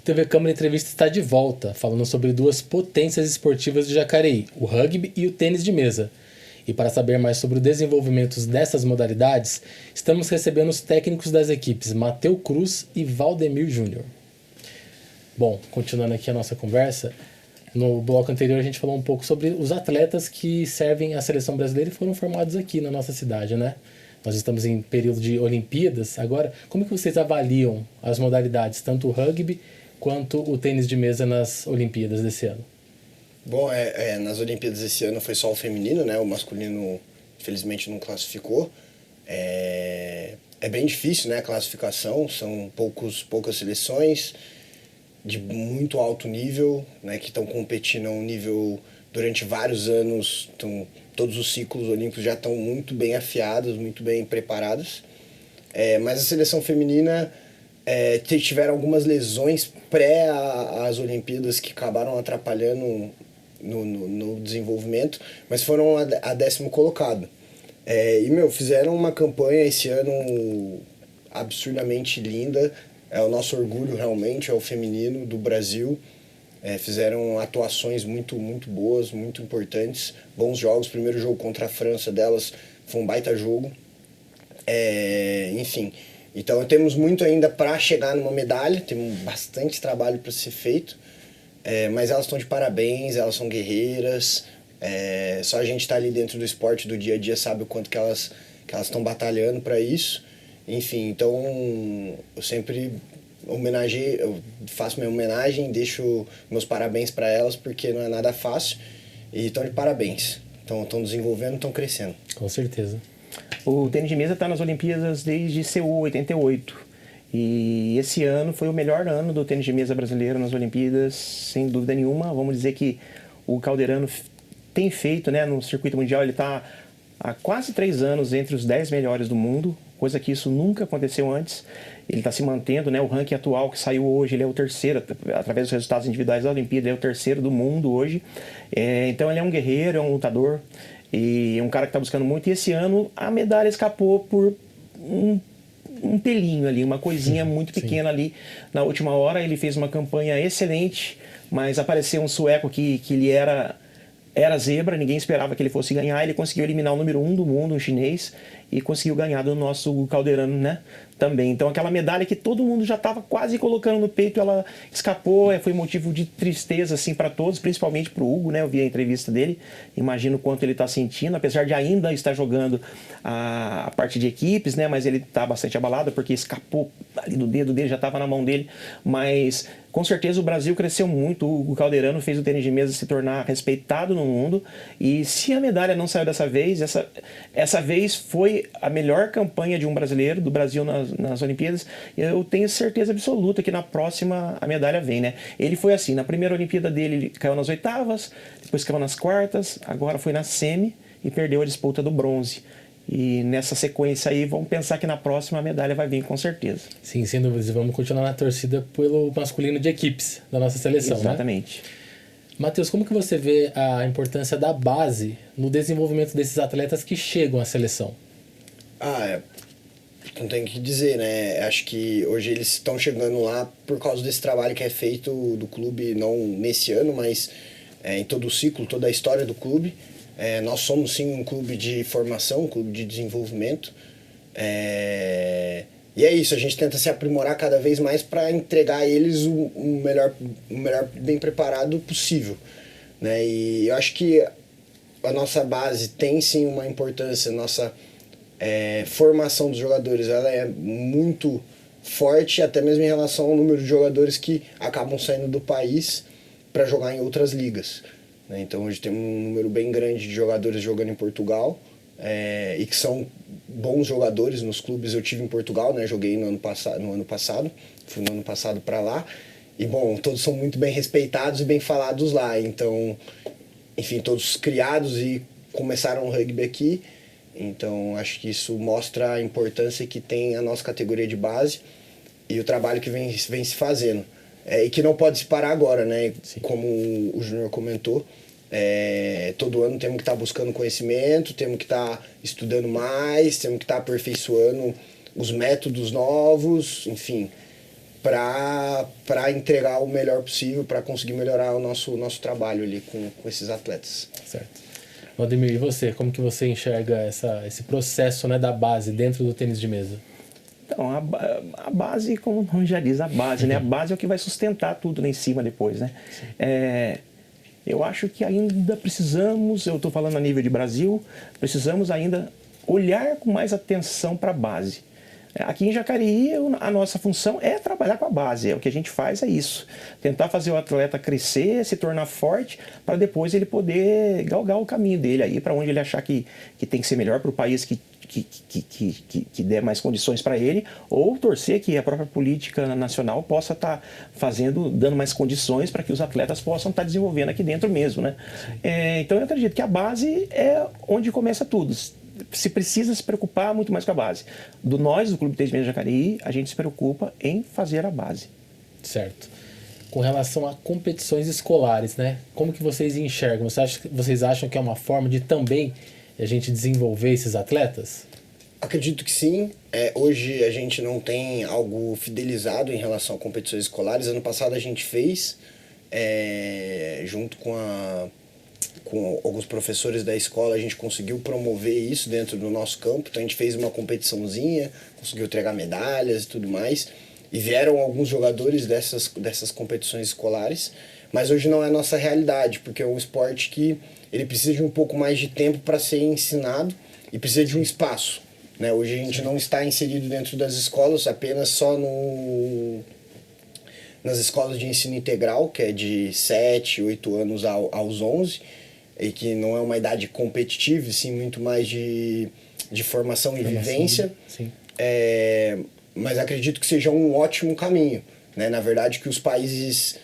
TV Câmara Entrevista está de volta, falando sobre duas potências esportivas de Jacareí, o rugby e o tênis de mesa. E para saber mais sobre o desenvolvimento dessas modalidades, estamos recebendo os técnicos das equipes Matheus Cruz e Valdemir Júnior. Bom, continuando aqui a nossa conversa, no bloco anterior a gente falou um pouco sobre os atletas que servem à seleção brasileira e foram formados aqui na nossa cidade, né? Nós estamos em período de Olimpíadas. Agora, como que vocês avaliam as modalidades, tanto o rugby quanto o tênis de mesa nas Olimpíadas desse ano? Bom, nas Olimpíadas desse ano foi só o feminino, né? O masculino, infelizmente, não classificou. É bem difícil, né, a classificação. São poucas seleções de muito alto nível, né, que estão competindo a um nível durante vários anos. Então, todos os ciclos olímpicos já estão muito bem afiados, muito bem preparados. Mas a seleção feminina tiveram algumas lesões pré às Olimpíadas que acabaram atrapalhando no desenvolvimento, mas foram a 10º colocado. Fizeram uma campanha esse ano absurdamente linda. É o nosso orgulho realmente, é o feminino do Brasil. Fizeram atuações muito, muito boas, muito importantes, bons jogos. O primeiro jogo contra a França delas foi um baita jogo. Enfim, então temos muito ainda para chegar numa medalha, temos bastante trabalho para ser feito, mas elas estão de parabéns, elas são guerreiras. Só a gente está ali dentro do esporte do dia a dia sabe o quanto que elas estão batalhando para isso. Enfim, então eu sempre eu faço minha homenagem, deixo meus parabéns para elas, porque não é nada fácil, e estão de parabéns. Estão desenvolvendo, estão crescendo. Com certeza. O tênis de mesa está nas Olimpíadas desde Seul, 88. E esse ano foi o melhor ano do tênis de mesa brasileiro nas Olimpíadas, sem dúvida nenhuma. Vamos dizer que o Calderano tem feito, né, no circuito mundial, ele está há quase 3 anos entre os 10 melhores do mundo, coisa que isso nunca aconteceu antes. Ele está se mantendo, né? O ranking atual que saiu hoje, ele é o terceiro, através dos resultados individuais da Olimpíada, ele é o terceiro do mundo hoje. Então ele é um guerreiro, é um lutador, e é um cara que está buscando muito. E esse ano a medalha escapou por um pelinho ali, uma coisinha muito pequena ali. Na última hora ele fez uma campanha excelente, mas apareceu um sueco que ele era zebra, ninguém esperava que ele fosse ganhar. Ele conseguiu eliminar o número 1 do mundo, um chinês, e conseguiu ganhar do nosso Calderano, né, também. Então aquela medalha que todo mundo já estava quase colocando no peito, ela escapou. Foi motivo de tristeza assim para todos, principalmente para o Hugo, né? Eu vi a entrevista dele, imagino o quanto ele está sentindo, apesar de ainda estar jogando a parte de equipes, né, mas ele está bastante abalado porque escapou ali do dedo dele, já estava na mão dele. Mas com certeza o Brasil cresceu muito. O Calderano fez o tênis de mesa se tornar respeitado no mundo, e se a medalha não saiu dessa vez, essa vez foi a melhor campanha de um brasileiro, do Brasil nas Olimpíadas. Eu tenho certeza absoluta que na próxima a medalha vem, né? Ele foi assim, na primeira Olimpíada dele ele caiu nas oitavas, depois caiu nas quartas, agora foi na semi e perdeu a disputa do bronze. E nessa sequência aí, vamos pensar que na próxima a medalha vai vir com certeza. Sim, sem dúvidas. Vamos continuar na torcida pelo masculino de equipes da nossa seleção, exatamente, né? Matheus, como que você vê a importância da base no desenvolvimento desses atletas que chegam à seleção? Não tem o que dizer, né? Acho que hoje eles estão chegando lá por causa desse trabalho que é feito do clube, não nesse ano, mas em todo o ciclo, toda a história do clube. Nós somos sim um clube de formação, um clube de desenvolvimento. E é isso, a gente tenta se aprimorar cada vez mais para entregar a eles o melhor bem preparado possível, né? E eu acho que a nossa base tem sim uma importância, nossa formação dos jogadores ela é muito forte, até mesmo em relação ao número de jogadores que acabam saindo do país para jogar em outras ligas, né? Então hoje tem um número bem grande de jogadores jogando em Portugal, e que são bons jogadores nos clubes. Eu tive em Portugal, né? Joguei no ano passado, fui no ano passado para lá, e bom, todos são muito bem respeitados e bem falados lá. Então, enfim, todos criados e começaram o rugby aqui. Então acho que isso mostra a importância que tem a nossa categoria de base e o trabalho que vem se fazendo, e que não pode se parar agora, né? Sim. Como o Júnior comentou, todo ano temos que estar buscando conhecimento, temos que estar estudando mais, temos que estar aperfeiçoando os métodos novos, enfim. para entregar o melhor possível, para conseguir melhorar o nosso trabalho ali com esses atletas. Certo. Valdemir, e você? Como que você enxerga esse processo, né, da base dentro do tênis de mesa? Então, a base, como o nome já diz, a base, né? A base é o que vai sustentar tudo lá em cima depois, né? Eu acho que ainda precisamos, eu estou falando a nível de Brasil, precisamos ainda olhar com mais atenção para a base. Aqui em Jacareí, a nossa função é trabalhar com a base, o que a gente faz é isso. Tentar fazer o atleta crescer, se tornar forte, para depois ele poder galgar o caminho dele aí, para onde ele achar que tem que ser melhor para o país que dê mais condições para ele, ou torcer que a própria política nacional possa estar dando mais condições para que os atletas possam estar desenvolvendo aqui dentro mesmo, né? Então eu acredito que a base é onde começa tudo. Se precisa se preocupar muito mais com a base. Do Clube Tênis de Mesa Jacareí, a gente se preocupa em fazer a base. Certo. Com relação a competições escolares, né? Como que vocês enxergam? Vocês acham que é uma forma de também a gente desenvolver esses atletas? Acredito que sim. Hoje a gente não tem algo fidelizado em relação a competições escolares. Ano passado a gente fez, junto com alguns professores da escola, a gente conseguiu promover isso dentro do nosso campo. Então a gente fez uma competiçãozinha, conseguiu entregar medalhas e tudo mais. E vieram alguns jogadores dessas competições escolares. Mas hoje não é a nossa realidade, porque é um esporte que ele precisa de um pouco mais de tempo para ser ensinado e precisa de um espaço, né? Hoje a gente não está inserido dentro das escolas, apenas só nas escolas de ensino integral, que é de 7, 8 anos aos 11, e que não é uma idade competitiva, sim muito mais de formação e vivência. Sim. Mas acredito que seja um ótimo caminho, né? Na verdade, que os países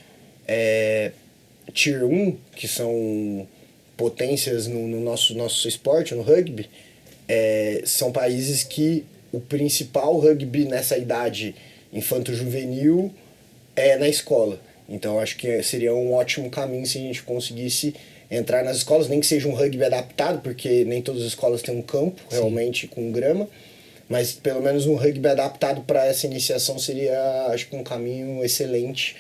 Tier 1, que são potências no nosso esporte, no rugby, são países que o principal rugby nessa idade infanto-juvenil é na escola. Então acho que seria um ótimo caminho se a gente conseguisse entrar nas escolas, nem que seja um rugby adaptado, porque nem todas as escolas têm um campo realmente com grama, mas pelo menos um rugby adaptado para essa iniciação seria, acho que um caminho excelente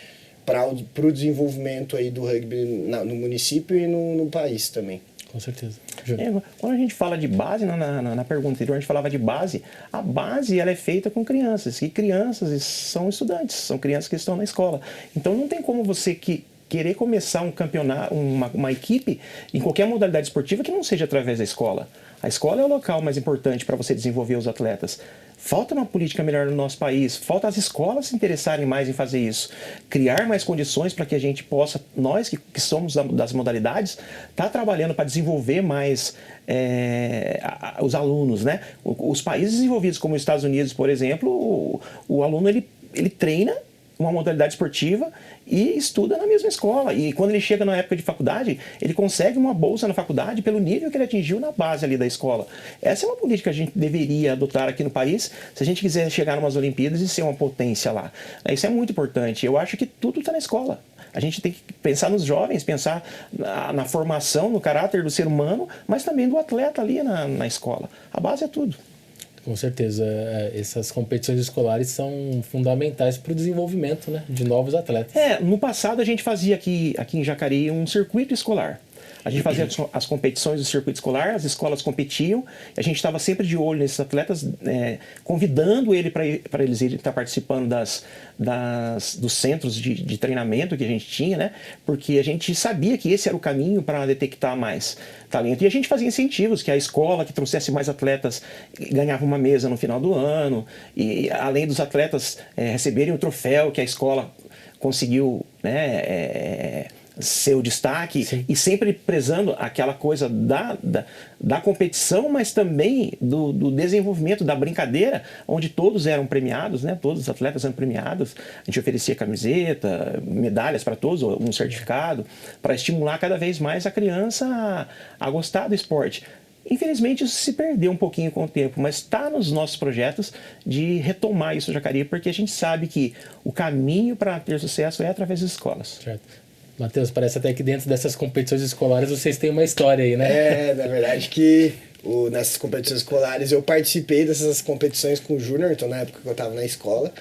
para o desenvolvimento aí do rugby no município e no país também. Com certeza. Quando a gente fala de base, na pergunta anterior a gente falava de base, a base ela é feita com crianças, e crianças são estudantes, são crianças que estão na escola. Então não tem como você querer começar um campeonato, uma equipe em qualquer modalidade esportiva que não seja através da escola. A escola é o local mais importante para você desenvolver os atletas. Falta uma política melhor no nosso país, falta as escolas se interessarem mais em fazer isso, criar mais condições para que a gente possa, nós que somos das modalidades, estar trabalhando para desenvolver mais os alunos, né? Os países desenvolvidos como os Estados Unidos, por exemplo, o aluno ele treina uma modalidade esportiva e estuda na mesma escola. E quando ele chega na época de faculdade, ele consegue uma bolsa na faculdade pelo nível que ele atingiu na base ali da escola. Essa é uma política que a gente deveria adotar aqui no país se a gente quiser chegar em umas Olimpíadas e ser uma potência lá. Isso é muito importante. Eu acho que tudo está na escola. A gente tem que pensar nos jovens, pensar na formação, no caráter do ser humano, mas também do atleta ali na escola. A base é tudo. Com certeza, essas competições escolares são fundamentais para o desenvolvimento, né, de novos atletas. No passado a gente fazia aqui em Jacareí um circuito escolar. A gente fazia as competições do circuito escolar, as escolas competiam, e a gente estava sempre de olho nesses atletas, convidando ele para eles irem estar participando dos centros de treinamento que a gente tinha, né? Porque a gente sabia que esse era o caminho para detectar mais talento. E a gente fazia incentivos, que a escola que trouxesse mais atletas ganhava uma mesa no final do ano, e além dos atletas receberem o troféu que a escola conseguiu, né, ser o destaque. Sim. E sempre prezando aquela coisa da competição, mas também do desenvolvimento, da brincadeira, onde todos eram premiados, né? Todos os atletas eram premiados. A gente oferecia camiseta, medalhas para todos, um certificado, para estimular cada vez mais a criança a gostar do esporte. Infelizmente isso se perdeu um pouquinho com o tempo, mas está nos nossos projetos de retomar isso, Jacareí, porque a gente sabe que o caminho para ter sucesso é através das escolas. Certo. Matheus, parece até que dentro dessas competições escolares vocês têm uma história aí, né? Na verdade que nessas competições escolares eu participei dessas competições com o Júnior, então na época que eu estava na escola,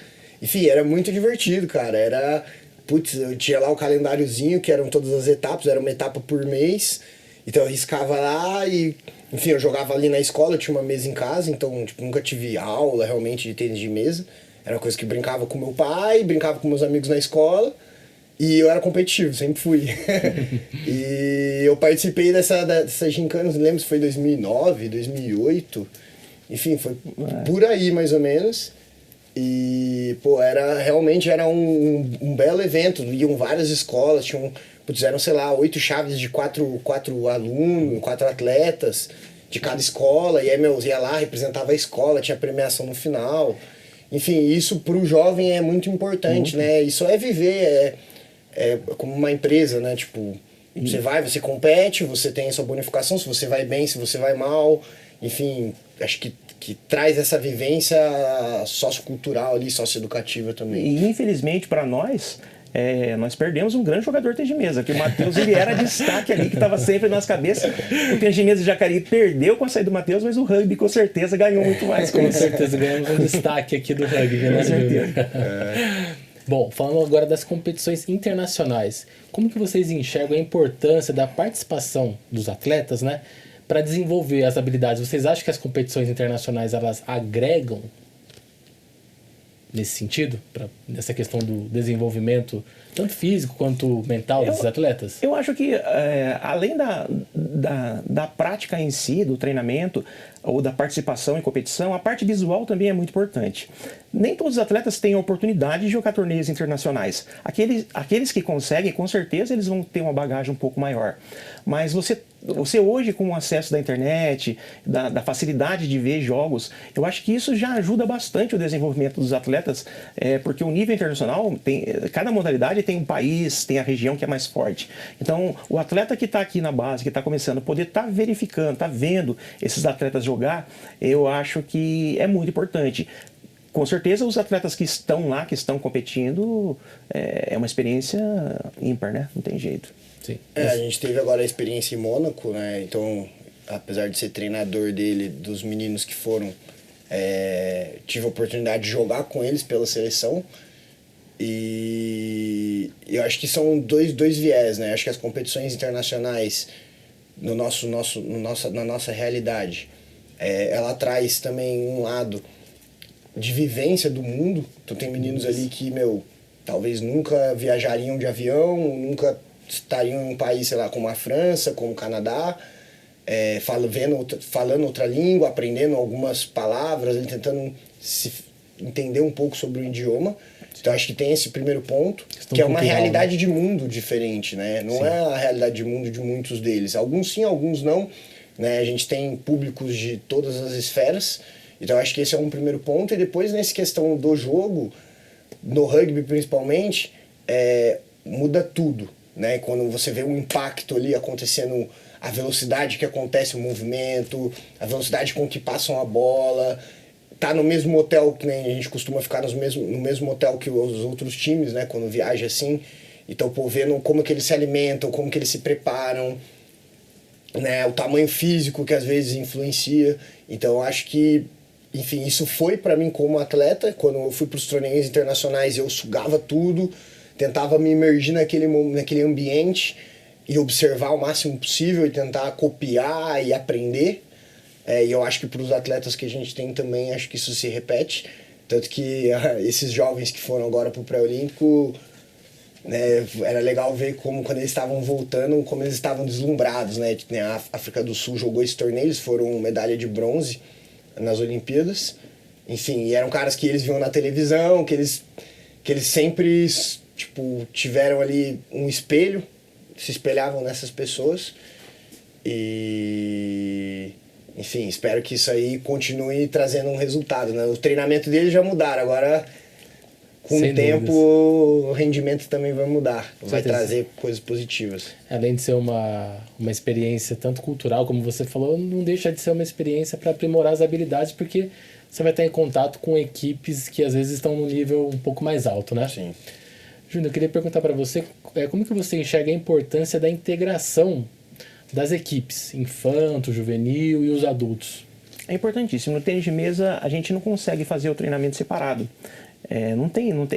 Enfim, era muito divertido, cara. Era, putz, eu tinha lá o calendáriozinho, que eram todas as etapas, era uma etapa por mês. Então eu riscava lá e, enfim, eu jogava ali na escola, eu tinha uma mesa em casa, então tipo, nunca tive aula realmente de tênis de mesa. Era uma coisa que brincava com meu pai, brincava com meus amigos na escola. E eu era competitivo, sempre fui. E eu participei dessa gincana, não lembro se foi 2009, 2008. Enfim, foi por aí mais ou menos. E, pô, realmente era um belo evento. Iam várias escolas, eram, sei lá, 8 chaves de quatro alunos, 4 atletas de cada escola. E aí, ia lá, representava a escola, tinha premiação no final. Enfim, isso pro jovem é muito importante, né? Isso é viver, é como uma empresa, né? Tipo, você vai, você compete, você tem a sua bonificação, se você vai bem, se você vai mal. Enfim, acho que traz essa vivência sociocultural ali, socioeducativa também. E infelizmente para nós perdemos um grande jogador de tênis de mesa, que o Matheus ele era destaque ali, que estava sempre nas cabeças. O tênis de mesa de Jacareí perdeu com a saída do Matheus, mas o rugby com certeza ganhou muito mais. Com certeza ganhamos um destaque aqui do rugby, né? Com certeza. Bom, falando agora das competições internacionais, como que vocês enxergam a importância da participação dos atletas, né, para desenvolver as habilidades? Vocês acham que as competições internacionais elas agregam nesse sentido, nessa questão do desenvolvimento tanto físico quanto mental desses atletas? Eu acho que além da prática em si, do treinamento ou da participação em competição, a parte visual também é muito importante. Nem todos os atletas têm a oportunidade de jogar torneios internacionais. Aqueles que conseguem, com certeza, eles vão ter uma bagagem um pouco maior. Mas você hoje, com o acesso da internet, da facilidade de ver jogos, eu acho que isso já ajuda bastante o desenvolvimento dos atletas, porque o nível internacional, cada modalidade tem um país, tem a região que é mais forte. Então, o atleta que está aqui na base, que está começando, poder estar verificando, estar vendo esses atletas jogar, eu acho que é muito importante. Com certeza, os atletas que estão lá, que estão competindo, é uma experiência ímpar, né? Não tem jeito. Sim. A gente teve agora a experiência em Mônaco, né? Então, apesar de ser treinador dos meninos que foram, tive a oportunidade de jogar com eles pela seleção. E eu acho que são dois viés, né? Acho que as competições internacionais, na nossa realidade, ela traz também um lado de vivência do mundo. Então tem meninos ali que, talvez nunca viajariam de avião, nunca estariam em um país, sei lá, como a França, como o Canadá, falando outra língua, aprendendo algumas palavras, tentando entender um pouco sobre o idioma. Então acho que tem esse primeiro ponto, que é uma realidade de mundo diferente, né? Não é a realidade de mundo de muitos deles. Alguns sim, alguns não. Né? A gente tem públicos de todas as esferas. Então acho que esse é um primeiro ponto. E depois, nessa questão do jogo, no rugby principalmente, muda tudo. Né? Quando você vê um impacto ali acontecendo, a velocidade que acontece o movimento, a velocidade com que passam a bola, tá no mesmo hotel, que nem a gente costuma ficar no mesmo hotel que os outros times, né? Quando viaja assim. Então, vendo como que eles se alimentam, como que eles se preparam, né? O tamanho físico que às vezes influencia. Então, eu acho que, enfim, isso foi para mim como atleta. Quando eu fui para os torneios internacionais, eu sugava tudo, tentava me imergir naquele ambiente e observar o máximo possível e tentar copiar e aprender. E eu acho que para os atletas que a gente tem também, acho que isso se repete. Tanto que esses jovens que foram agora para o pré-olímpico, né, era legal ver quando eles estavam voltando, como eles estavam deslumbrados. Né? A África do Sul jogou esse torneio, eles foram medalha de bronze nas Olimpíadas. Enfim, e eram caras que eles viam na televisão, que eles sempre tiveram ali um espelho, se espelhavam nessas pessoas. E... enfim, espero que isso aí continue trazendo um resultado, né? O treinamento deles já mudaram, agora com o tempo o rendimento também vai mudar, vai trazer coisas positivas. Além de ser uma experiência tanto cultural, como você falou, não deixa de ser uma experiência para aprimorar as habilidades, porque você vai estar em contato com equipes que às vezes estão no nível um pouco mais alto, né? Sim. Júnior, eu queria perguntar para você, como que você enxerga a importância da integração das equipes, infanto, juvenil e os adultos? É importantíssimo. No tênis de mesa, a gente não consegue fazer o treinamento separado.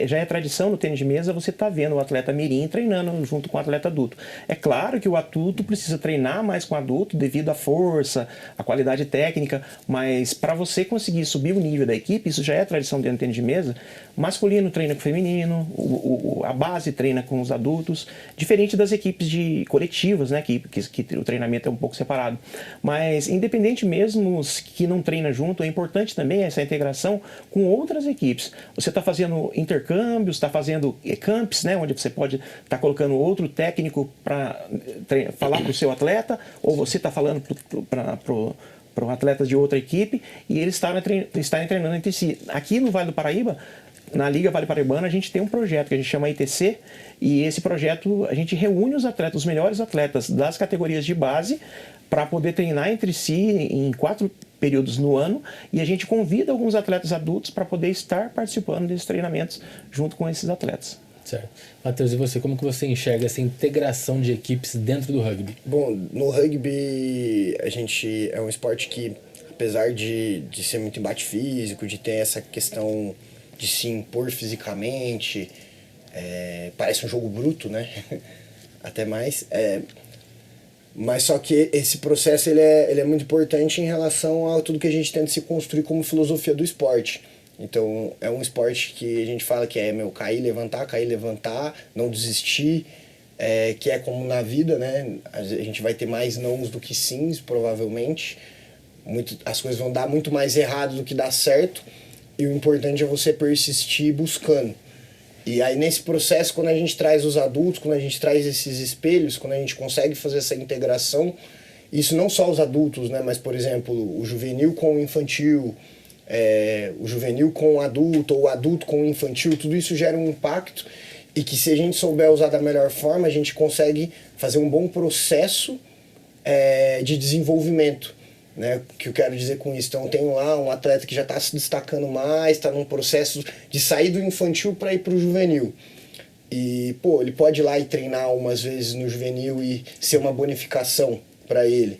Já é tradição no tênis de mesa você tá vendo o atleta mirim treinando junto com o atleta adulto. É claro que o adulto precisa treinar mais com o adulto devido à força, à qualidade técnica, mas para você conseguir subir o nível da equipe, isso já é tradição dentro do tênis de mesa, masculino treina com o feminino, a base treina com os adultos, diferente das equipes de coletivas, né, que o treinamento é um pouco separado. Mas independente mesmo que não treina junto, é importante também essa integração com outras equipes. Você está fazendo intercâmbios, está fazendo camps, né, onde você pode estar colocando outro técnico para falar para o seu atleta, ou você está falando para atletas de outra equipe, e eles estarem treinando entre si. Aqui no Vale do Paraíba, na Liga Vale Paraibana, a gente tem um projeto que a gente chama ITC, e esse projeto a gente reúne os melhores atletas das categorias de base para poder treinar entre si em 4 períodos no ano, e a gente convida alguns atletas adultos para poder estar participando desses treinamentos junto com esses atletas. Certo. Matheus, e você, como que você enxerga essa integração de equipes dentro do rugby? Bom, no rugby a gente é um esporte que, apesar de ser muito embate físico, de ter essa questão de se impor fisicamente, parece um jogo bruto, né? Até mais. Mas só que esse processo ele é muito importante em relação a tudo que a gente tenta se construir como filosofia do esporte. Então, é um esporte que a gente fala que é cair, levantar, não desistir, que é como na vida, né? A gente vai ter mais nãos do que sims, provavelmente. As coisas vão dar muito mais errado do que dar certo, e o importante é você persistir buscando. E aí, nesse processo, quando a gente traz os adultos, quando a gente traz esses espelhos, quando a gente consegue fazer essa integração, isso não só os adultos, né? Mas, por exemplo, o juvenil com o infantil, o juvenil com o adulto, ou o adulto com o infantil, tudo isso gera um impacto, e que se a gente souber usar da melhor forma, a gente consegue fazer um bom processo de desenvolvimento, né? O que eu quero dizer com isso? Então, tem lá um atleta que já está se destacando mais, está num processo de sair do infantil para ir para o juvenil. E, ele pode ir lá e treinar umas vezes no juvenil e ser uma bonificação para ele.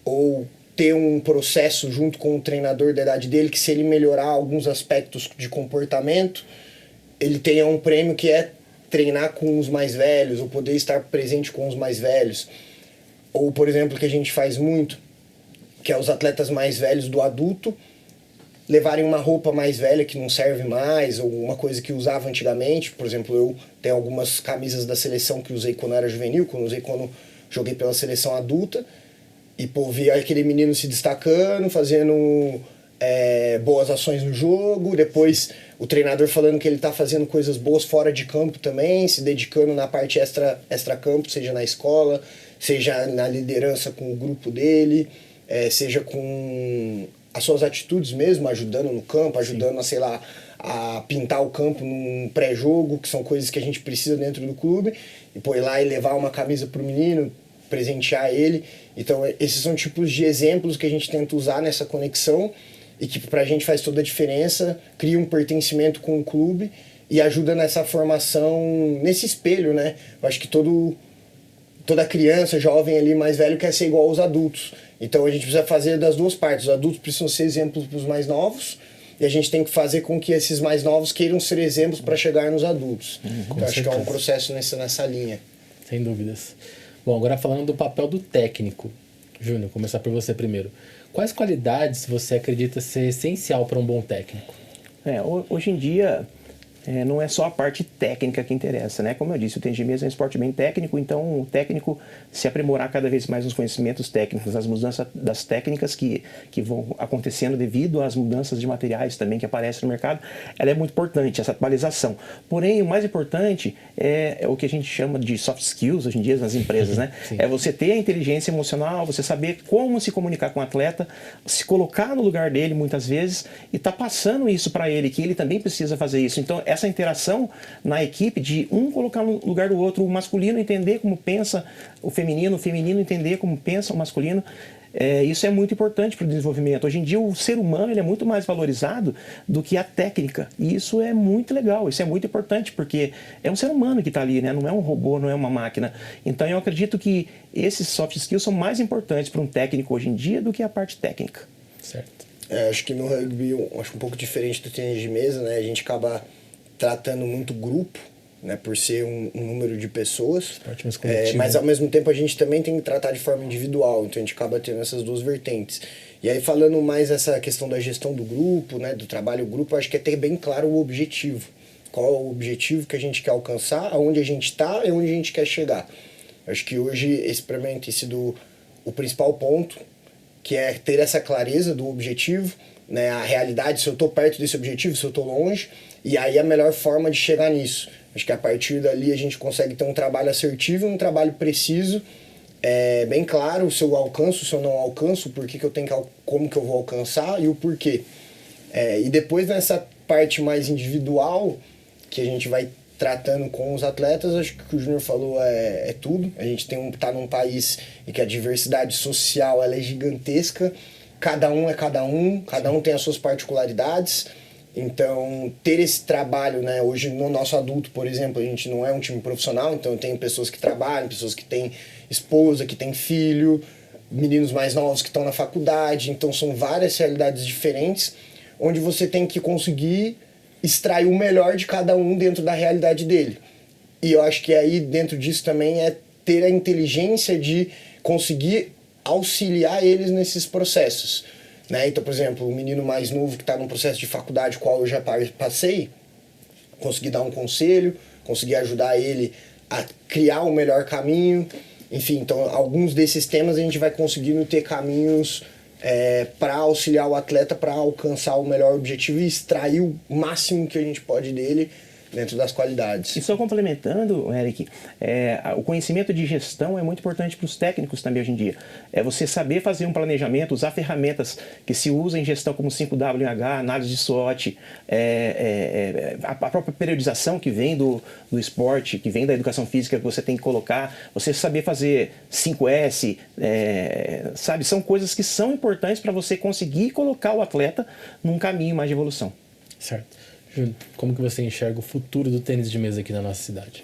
Ou ter um processo junto com o treinador da idade dele, que se ele melhorar alguns aspectos de comportamento, ele tenha um prêmio que é treinar com os mais velhos, ou poder estar presente com os mais velhos. Ou, por exemplo, que a gente faz muito, que é os atletas mais velhos do adulto levarem uma roupa mais velha que não serve mais, ou uma coisa que usava antigamente. Por exemplo, eu tenho algumas camisas da seleção que usei quando era juvenil, quando joguei pela seleção adulta, e vi aquele menino se destacando, fazendo boas ações no jogo, depois o treinador falando que ele está fazendo coisas boas fora de campo também, se dedicando na parte extra-campo, seja na escola, seja na liderança com o grupo dele, seja com as suas atitudes mesmo, ajudando no campo, ajudando a pintar o campo num pré-jogo, que são coisas que a gente precisa dentro do clube, e ir lá e levar uma camisa pro menino, presentear ele. Então, esses são tipos de exemplos que a gente tenta usar nessa conexão, e que pra gente faz toda a diferença, cria um pertencimento com o clube e ajuda nessa formação, nesse espelho, né? Eu acho que toda criança, jovem ali, mais velho, quer ser igual aos adultos. Então a gente precisa fazer das duas partes. Os adultos precisam ser exemplos para os mais novos, e a gente tem que fazer com que esses mais novos queiram ser exemplos para chegar nos adultos. Então acho que é um processo nessa linha. Sem dúvidas. Bom, agora falando do papel do técnico. Júnior, começar por você primeiro. Quais qualidades você acredita ser essencial para um bom técnico? Hoje em dia, não é só a parte técnica que interessa, né? Como eu disse, o tênis de mesa é um esporte bem técnico, então o técnico se aprimorar cada vez mais nos conhecimentos técnicos, as mudanças das técnicas que vão acontecendo devido às mudanças de materiais também que aparecem no mercado, ela é muito importante, essa atualização. Porém, o mais importante é o que a gente chama de soft skills hoje em dia nas empresas, né? É você ter a inteligência emocional, você saber como se comunicar com o atleta, se colocar no lugar dele muitas vezes e tá passando isso para ele, que ele também precisa fazer isso. Então, essa interação na equipe de um colocar no lugar do outro, o masculino entender como pensa o feminino entender como pensa o masculino, isso é muito importante para o desenvolvimento. Hoje em dia o ser humano ele é muito mais valorizado do que a técnica, e isso é muito legal, isso é muito importante, porque é um ser humano que está ali, né? Não é um robô, não é uma máquina. Então eu acredito que esses soft skills são mais importantes para um técnico hoje em dia do que a parte técnica. Certo. Acho que no rugby, acho um pouco diferente do tênis de mesa, né? A gente acaba tratando muito grupo, né, por ser um número de pessoas. Esporte mais coletivo. Mas ao mesmo tempo a gente também tem que tratar de forma individual, então a gente acaba tendo essas duas vertentes. E aí falando mais essa questão da gestão do grupo, né, do trabalho grupo, acho que é ter bem claro o objetivo. Qual é o objetivo que a gente quer alcançar, aonde a gente está e onde a gente quer chegar. Acho que hoje esse para mim tem sido o principal ponto, que é ter essa clareza do objetivo, né, a realidade, se eu estou perto desse objetivo, se eu estou longe, e aí a melhor forma de chegar nisso. Acho que a partir dali a gente consegue ter um trabalho assertivo, um trabalho preciso, bem claro se eu alcanço, se eu não alcanço, por que eu tenho que, como que eu vou alcançar e o porquê. E depois nessa parte mais individual, que a gente vai tratando com os atletas, acho que o que o Júnior falou é tudo. A gente tá num país em que a diversidade social ela é gigantesca, cada um cada um tem as suas particularidades. Então, ter esse trabalho, né? Hoje no nosso adulto, por exemplo, a gente não é um time profissional, então eu tenho pessoas que trabalham, pessoas que têm esposa, que têm filho, meninos mais novos que estão na faculdade, então são várias realidades diferentes, onde você tem que conseguir extrair o melhor de cada um dentro da realidade dele. E eu acho que aí dentro disso também é ter a inteligência de conseguir auxiliar eles nesses processos. Né? Então, por exemplo, o menino mais novo que está num processo de faculdade, qual eu já passei, conseguir dar um conselho, conseguir ajudar ele a criar o melhor caminho. Enfim, então, alguns desses temas a gente vai conseguindo ter caminhos para auxiliar o atleta para alcançar o melhor objetivo e extrair o máximo que a gente pode dele dentro das qualidades. E só complementando, Eric, o conhecimento de gestão é muito importante para os técnicos também hoje em dia. É você saber fazer um planejamento, usar ferramentas que se usam em gestão como 5WH, análise de SWOT, a própria periodização que vem do esporte, que vem da educação física que você tem que colocar, você saber fazer 5S, sabe? São coisas que são importantes para você conseguir colocar o atleta num caminho mais de evolução. Certo. Júnior, como que você enxerga o futuro do tênis de mesa aqui na nossa cidade?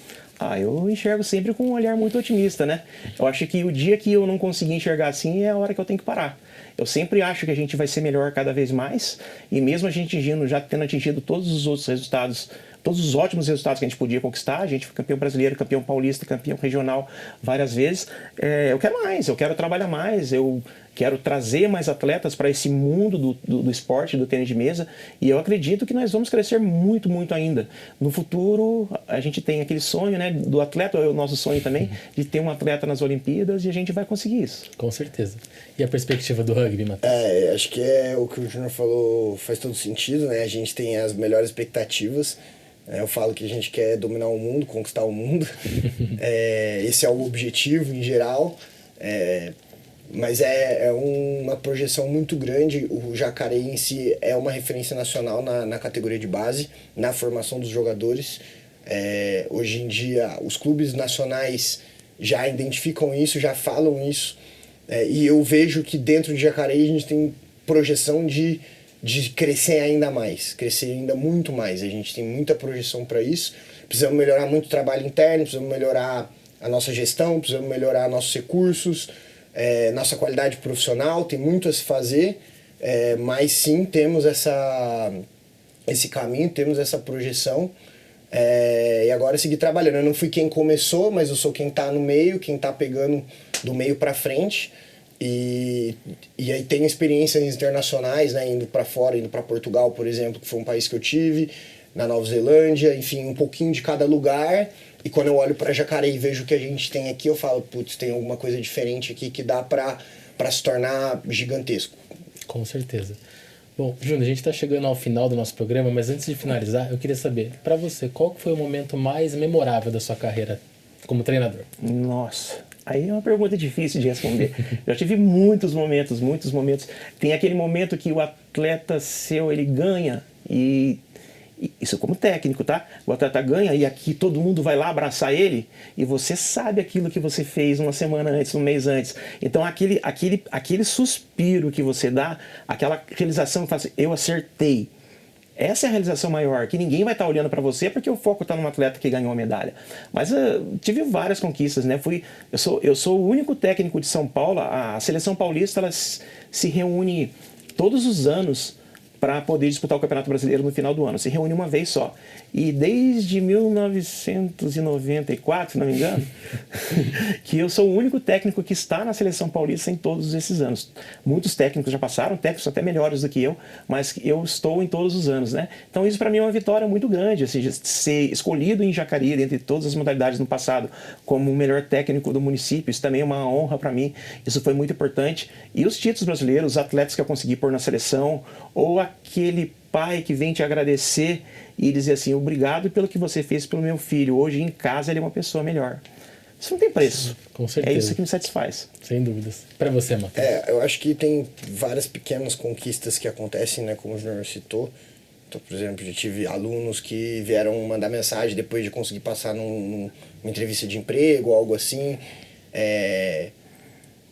Eu enxergo sempre com um olhar muito otimista, né? Eu acho que o dia que eu não conseguir enxergar assim é a hora que eu tenho que parar. Eu sempre acho que a gente vai ser melhor cada vez mais, e mesmo a gente já tendo atingido todos os outros resultados, todos os ótimos resultados que a gente podia conquistar, a gente foi campeão brasileiro, campeão paulista, campeão regional várias vezes, eu quero mais, eu quero trabalhar mais, eu quero trazer mais atletas para esse mundo do esporte, do tênis de mesa, e eu acredito que nós vamos crescer muito, muito ainda. No futuro, a gente tem aquele sonho, né, do atleta, é o nosso sonho também, de ter um atleta nas Olimpíadas, e a gente vai conseguir isso. Com certeza. E a perspectiva do rugby, Matheus? Acho que o que o Júnior falou faz todo sentido, né? A gente tem as melhores expectativas. Eu falo que a gente quer dominar o mundo, conquistar o mundo. Esse é o objetivo em geral. Mas é uma projeção muito grande. O Jacareí em si é uma referência nacional na categoria de base, na formação dos jogadores. Hoje em dia, os clubes nacionais já identificam isso, já falam isso. E eu vejo que dentro de Jacareí a gente tem projeção de crescer ainda mais, crescer ainda muito mais. A gente tem muita projeção para isso. Precisamos melhorar muito o trabalho interno, precisamos melhorar a nossa gestão, precisamos melhorar nossos recursos, nossa qualidade profissional, tem muito a se fazer, mas sim, temos esse caminho, temos essa projeção, e agora seguir trabalhando. Eu não fui quem começou, mas eu sou quem está no meio, quem está pegando do meio para frente, e aí tenho experiências internacionais, né, indo para fora, indo para Portugal, por exemplo, que foi um país que eu tive, na Nova Zelândia, enfim, um pouquinho de cada lugar. E quando eu olho para Jacareí e vejo o que a gente tem aqui, eu falo, putz, tem alguma coisa diferente aqui que dá para se tornar gigantesco. Com certeza. Bom, Júnior, a gente está chegando ao final do nosso programa, mas antes de finalizar, eu queria saber, para você, qual foi o momento mais memorável da sua carreira como treinador? Nossa, aí é uma pergunta difícil de responder. Já tive muitos momentos. Tem aquele momento que o atleta seu, ele ganha e isso como técnico, tá? O atleta ganha e aqui todo mundo vai lá abraçar ele e você sabe aquilo que você fez uma semana antes, um mês antes. Então aquele suspiro que você dá, aquela realização que fala assim, eu acertei. Essa é a realização maior, que ninguém vai estar olhando para você porque o foco está num atleta que ganhou a medalha. Mas tive várias conquistas, né? Eu sou o único técnico de São Paulo, a seleção paulista ela se reúne todos os anos para poder disputar o Campeonato Brasileiro no final do ano. Se reúne uma vez só. E desde 1994, se não me engano, que eu sou o único técnico que está na seleção paulista em todos esses anos. Muitos técnicos já passaram, técnicos até melhores do que eu, mas eu estou em todos os anos, né? Então isso para mim é uma vitória muito grande, assim, ser escolhido em Jacareí, dentre todas as modalidades no passado, como o melhor técnico do município. Isso também é uma honra para mim, isso foi muito importante. E os títulos brasileiros, os atletas que eu consegui pôr na seleção, ou aquele pai que vem te agradecer e dizer assim, obrigado pelo que você fez pelo meu filho, hoje em casa ele é uma pessoa melhor. Isso não tem preço. Sim, com certeza. É isso que me satisfaz. Sem dúvidas. Para você, Matheus? Eu acho que tem várias pequenas conquistas que acontecem, né, como o Júnior citou. Então, por exemplo, eu tive alunos que vieram mandar mensagem depois de conseguir passar numa entrevista de emprego ou algo assim,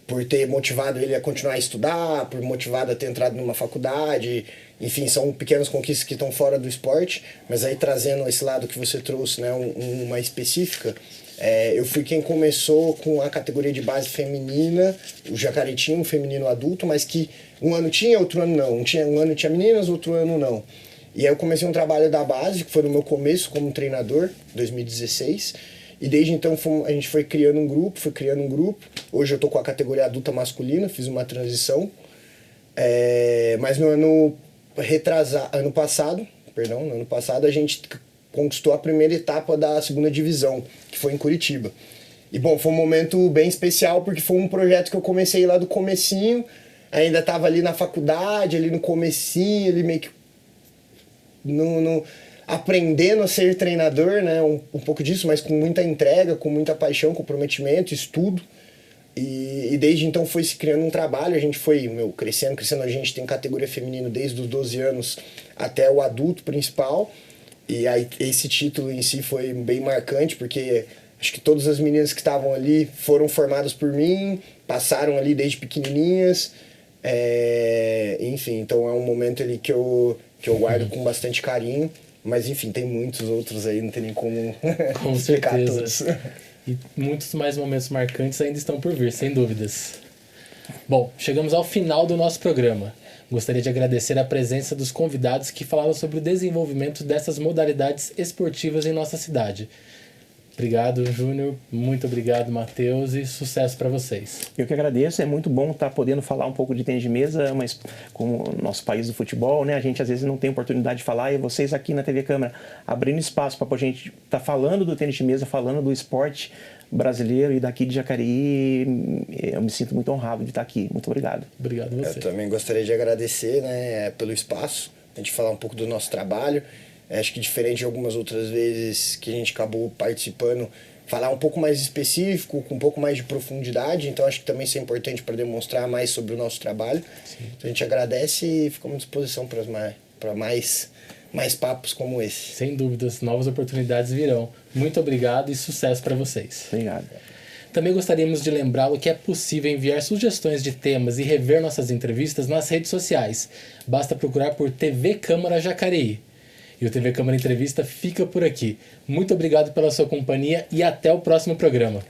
por ter motivado ele a continuar a estudar, por motivado a ter entrado numa faculdade. Enfim, são pequenas conquistas que estão fora do esporte, mas aí trazendo esse lado que você trouxe, né, uma específica, eu fui quem começou com a categoria de base feminina, o Jacareí tinha um feminino adulto, mas que um ano tinha, outro ano não. Um ano tinha meninas, outro ano não. E aí eu comecei um trabalho da base, que foi no meu começo como treinador, 2016, e desde então a gente foi criando um grupo. Hoje eu tô com a categoria adulta masculina, fiz uma transição, mas no ano passado a gente conquistou a primeira etapa da segunda divisão, que foi em Curitiba. E bom, foi um momento bem especial, porque foi um projeto que eu comecei lá do comecinho, ainda estava ali na faculdade, ali no comecinho, ali meio que aprendendo a ser treinador, né? Um pouco disso, mas com muita entrega, com muita paixão, comprometimento, estudo. E desde então foi se criando um trabalho, a gente foi crescendo, a gente tem categoria feminina desde os 12 anos até o adulto principal. E aí esse título em si foi bem marcante, porque acho que todas as meninas que estavam ali foram formadas por mim, passaram ali desde pequenininhas. Enfim, então é um momento ali que eu guardo com bastante carinho. Mas enfim, tem muitos outros aí, não tem nem como explicar todos. E muitos mais momentos marcantes ainda estão por vir, sem dúvidas. Bom, chegamos ao final do nosso programa. Gostaria de agradecer a presença dos convidados que falaram sobre o desenvolvimento dessas modalidades esportivas em nossa cidade. Obrigado, Júnior. Muito obrigado, Matheus. E sucesso para vocês. Eu que agradeço. É muito bom estar podendo falar um pouco de tênis de mesa, mas como o nosso país do futebol, né, a gente às vezes não tem oportunidade de falar, e vocês aqui na TV Câmara abrindo espaço para a gente estar falando do tênis de mesa, falando do esporte brasileiro e daqui de Jacareí, eu me sinto muito honrado de estar aqui. Muito obrigado. Obrigado a você. Eu também gostaria de agradecer, né, pelo espaço, a gente falar um pouco do nosso trabalho. Acho que diferente de algumas outras vezes que a gente acabou participando, falar um pouco mais específico, com um pouco mais de profundidade. Então acho que também isso é importante para demonstrar mais sobre o nosso trabalho. Sim. Então a gente agradece e ficamos à disposição para mais papos como esse. Sem dúvidas, novas oportunidades virão. Muito obrigado e sucesso para vocês. Obrigado. Também gostaríamos de lembrá-lo que é possível enviar sugestões de temas e rever nossas entrevistas nas redes sociais. Basta procurar por TV Câmara Jacareí. E o TV Câmara Entrevista fica por aqui. Muito obrigado pela sua companhia e até o próximo programa.